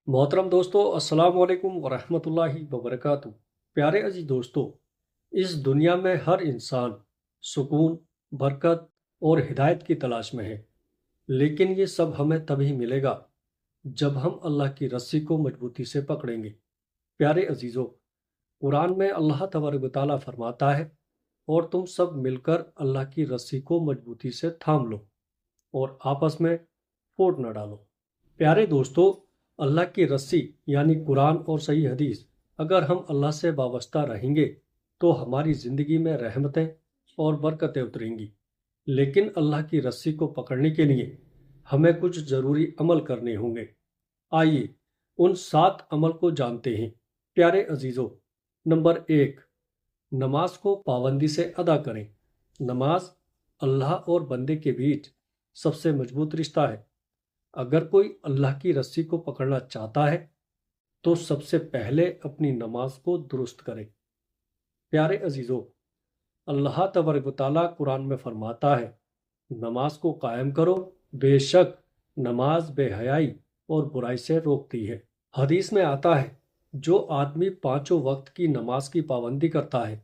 محترم دوستو، السلام علیکم ورحمۃ اللہ وبرکاتہ۔ پیارے عزیز دوستو، اس دنیا میں ہر انسان سکون، برکت اور ہدایت کی تلاش میں ہے، لیکن یہ سب ہمیں تبھی ملے گا جب ہم اللہ کی رسی کو مضبوطی سے پکڑیں گے۔ پیارے عزیزو، قرآن میں اللہ تبارک و تعالیٰ فرماتا ہے، اور تم سب مل کر اللہ کی رسی کو مضبوطی سے تھام لو اور آپس میں پھوٹ نہ ڈالو۔ پیارے دوستو، اللہ کی رسی یعنی قرآن اور صحیح حدیث، اگر ہم اللہ سے وابستہ رہیں گے تو ہماری زندگی میں رحمتیں اور برکتیں اتریں گی۔ لیکن اللہ کی رسی کو پکڑنے کے لیے ہمیں کچھ ضروری عمل کرنے ہوں گے۔ آئیے ان 7 عمل کو جانتے ہیں۔ پیارے عزیزو، نمبر 1، نماز کو پابندی سے ادا کریں۔ نماز اللہ اور بندے کے بیچ سب سے مضبوط رشتہ ہے۔ اگر کوئی اللہ کی رسی کو پکڑنا چاہتا ہے تو سب سے پہلے اپنی نماز کو درست کرے۔ پیارے عزیزو، اللہ تبارک و تعالیٰ قرآن میں فرماتا ہے، نماز کو قائم کرو، بے شک نماز بے حیائی اور برائی سے روکتی ہے۔ حدیث میں آتا ہے، جو آدمی 5 وقت کی نماز کی پابندی کرتا ہے،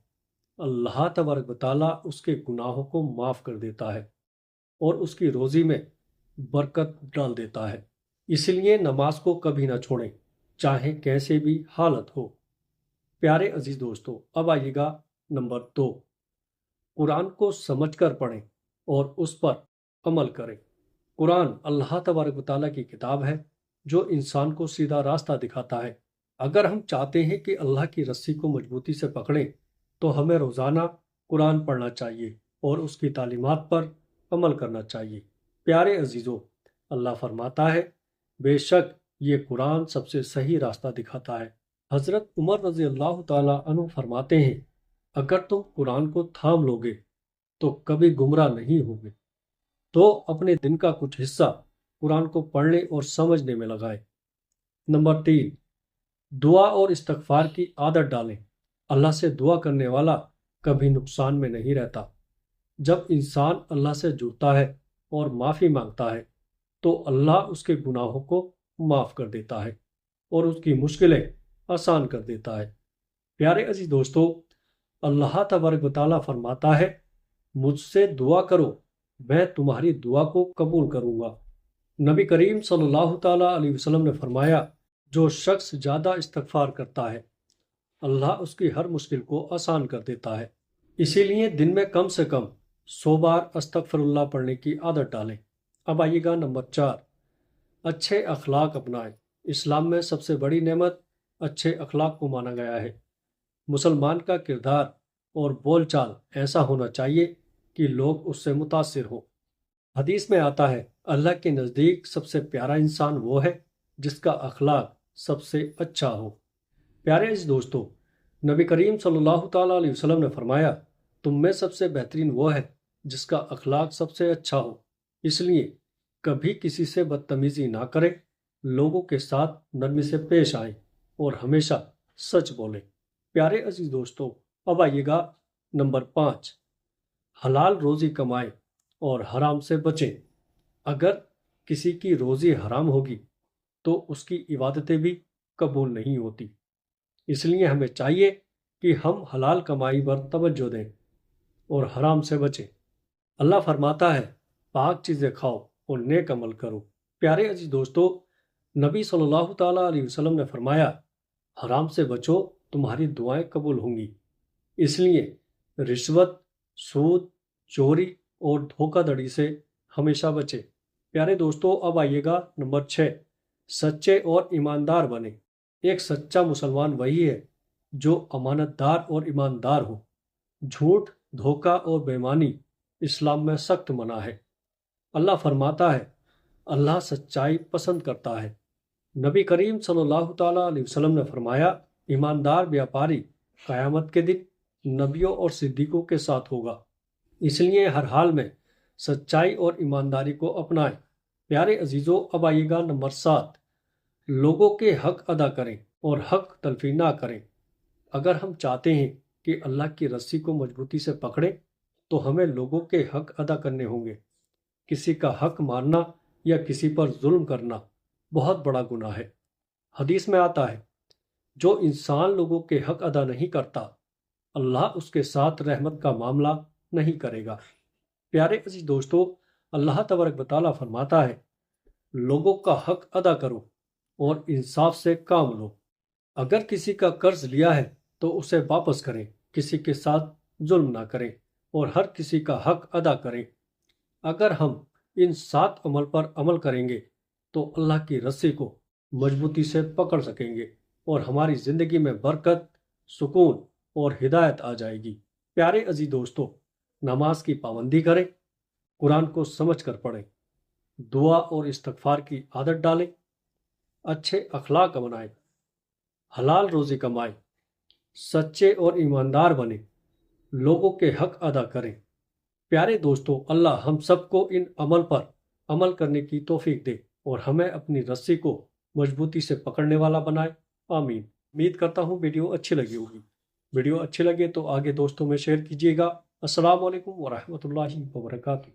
اللہ تبارک و تعالیٰ اس کے گناہوں کو معاف کر دیتا ہے اور اس کی روزی میں برکت ڈال دیتا ہے۔ اس لیے نماز کو کبھی نہ چھوڑیں، چاہے کیسے بھی حالت ہو۔ پیارے عزیز دوستو، اب آئیے گا نمبر 2، قرآن کو سمجھ کر پڑھیں اور اس پر عمل کریں۔ قرآن اللہ تبارک و تعالیٰ کی کتاب ہے جو انسان کو سیدھا راستہ دکھاتا ہے۔ اگر ہم چاہتے ہیں کہ اللہ کی رسی کو مضبوطی سے پکڑیں تو ہمیں روزانہ قرآن پڑھنا چاہیے اور اس کی تعلیمات پر عمل کرنا چاہیے۔ پیارے عزیزو، اللہ فرماتا ہے، بے شک یہ قرآن سب سے صحیح راستہ دکھاتا ہے۔ حضرت عمر رضی اللہ تعالیٰ عنہ فرماتے ہیں، اگر تم قرآن کو تھام لوگے تو کبھی گمراہ نہیں ہوگے۔ تو اپنے دن کا کچھ حصہ قرآن کو پڑھنے اور سمجھنے میں لگائے۔ نمبر 3، دعا اور استغفار کی عادت ڈالیں۔ اللہ سے دعا کرنے والا کبھی نقصان میں نہیں رہتا۔ جب انسان اللہ سے جڑتا ہے اور معافی مانگتا ہے تو اللہ اس کے گناہوں کو معاف کر دیتا ہے اور اس کی مشکلیں آسان کر دیتا ہے۔ پیارے عزیز دوستو، اللہ تبارک و تعالیٰ فرماتا ہے، مجھ سے دعا کرو، میں تمہاری دعا کو قبول کروں گا۔ نبی کریم صلی اللہ تعالیٰ علیہ وسلم نے فرمایا، جو شخص زیادہ استغفار کرتا ہے اللہ اس کی ہر مشکل کو آسان کر دیتا ہے۔ اسی لیے دن میں کم سے کم 100 بار استغفر اللہ پڑھنے کی عادت ڈالیں۔ اب آئیے گا نمبر 4، اچھے اخلاق اپنائیں۔ اسلام میں سب سے بڑی نعمت اچھے اخلاق کو مانا گیا ہے۔ مسلمان کا کردار اور بول چال ایسا ہونا چاہیے کہ لوگ اس سے متاثر ہوں۔ حدیث میں آتا ہے، اللہ کے نزدیک سب سے پیارا انسان وہ ہے جس کا اخلاق سب سے اچھا ہو۔ پیارے عزیز دوستو، نبی کریم صلی اللہ تعالیٰ علیہ وسلم نے فرمایا، تم میں سب سے بہترین وہ ہے جس کا اخلاق سب سے اچھا ہو۔ اس لیے کبھی کسی سے بدتمیزی نہ کریں، لوگوں کے ساتھ نرمی سے پیش آئیں اور ہمیشہ سچ بولیں۔ پیارے عزیز دوستو، اب آئیے گا نمبر 5، حلال روزی کمائیں اور حرام سے بچیں۔ اگر کسی کی روزی حرام ہوگی تو اس کی عبادتیں بھی قبول نہیں ہوتی۔ اس لیے ہمیں چاہیے کہ ہم حلال کمائی پر توجہ دیں اور حرام سے بچیں۔ اللہ فرماتا ہے، پاک چیزیں کھاؤ اور نیک عمل کرو۔ پیارے عزیز دوستو، نبی صلی اللہ تعالیٰ علیہ وسلم نے فرمایا، حرام سے بچو، تمہاری دعائیں قبول ہوں گی۔ اس لیے رشوت، سود، چوری اور دھوکہ دھڑی سے ہمیشہ بچے۔ پیارے دوستو، اب آئیے گا نمبر 6، سچے اور ایماندار بنیں۔ ایک سچا مسلمان وہی ہے جو امانت دار اور ایماندار ہو۔ جھوٹ، دھوکہ اور بے ایمانی اسلام میں سخت منع ہے۔ اللہ فرماتا ہے، اللہ سچائی پسند کرتا ہے۔ نبی کریم صلی اللہ تعالیٰ علیہ وسلم نے فرمایا، ایماندار بیاپاری قیامت کے دن نبیوں اور صدیقوں کے ساتھ ہوگا۔ اس لیے ہر حال میں سچائی اور ایمانداری کو اپنائیں۔ پیارے عزیزو، اب آئیے گا نمبر 7، لوگوں کے حق ادا کریں اور حق تلفی نہ کریں۔ اگر ہم چاہتے ہیں کہ اللہ کی رسی کو مضبوطی سے پکڑیں تو ہمیں لوگوں کے حق ادا کرنے ہوں گے۔ کسی کا حق مارنا یا کسی پر ظلم کرنا بہت بڑا گناہ ہے۔ حدیث میں آتا ہے جو انسان لوگوں کے حق ادا نہیں کرتا اللہ اس کے ساتھ رحمت کا معاملہ نہیں کرے گا۔ پیارے عزیز دوستو، اللہ تبارک و تعالیٰ فرماتا ہے لوگوں کا حق ادا کرو اور انصاف سے کام لو۔ اگر کسی کا قرض لیا ہے تو اسے واپس کریں، کسی کے ساتھ ظلم نہ کریں اور ہر کسی کا حق ادا کریں۔ اگر ہم ان 7 عمل پر عمل کریں گے تو اللہ کی رسی کو مضبوطی سے پکڑ سکیں گے اور ہماری زندگی میں برکت، سکون اور ہدایت آ جائے گی۔ پیارے عزیز دوستو، نماز کی پابندی کریں، قرآن کو سمجھ کر پڑھیں، دعا اور استغفار کی عادت ڈالیں، اچھے اخلاق بنائیں، حلال روزی کمائیں، سچے اور ایماندار بنیں، لوگوں کے حق ادا کریں۔ پیارے دوستو، اللہ ہم سب کو ان عمل پر عمل کرنے کی توفیق دے اور ہمیں اپنی رسی کو مضبوطی سے پکڑنے والا بنائے۔ آمین۔ امید کرتا ہوں ویڈیو اچھی لگی ہوگی۔ ویڈیو اچھی لگے تو آگے دوستوں میں شیئر کیجیے گا۔ السلام علیکم ورحمۃ اللہ وبرکاتہ۔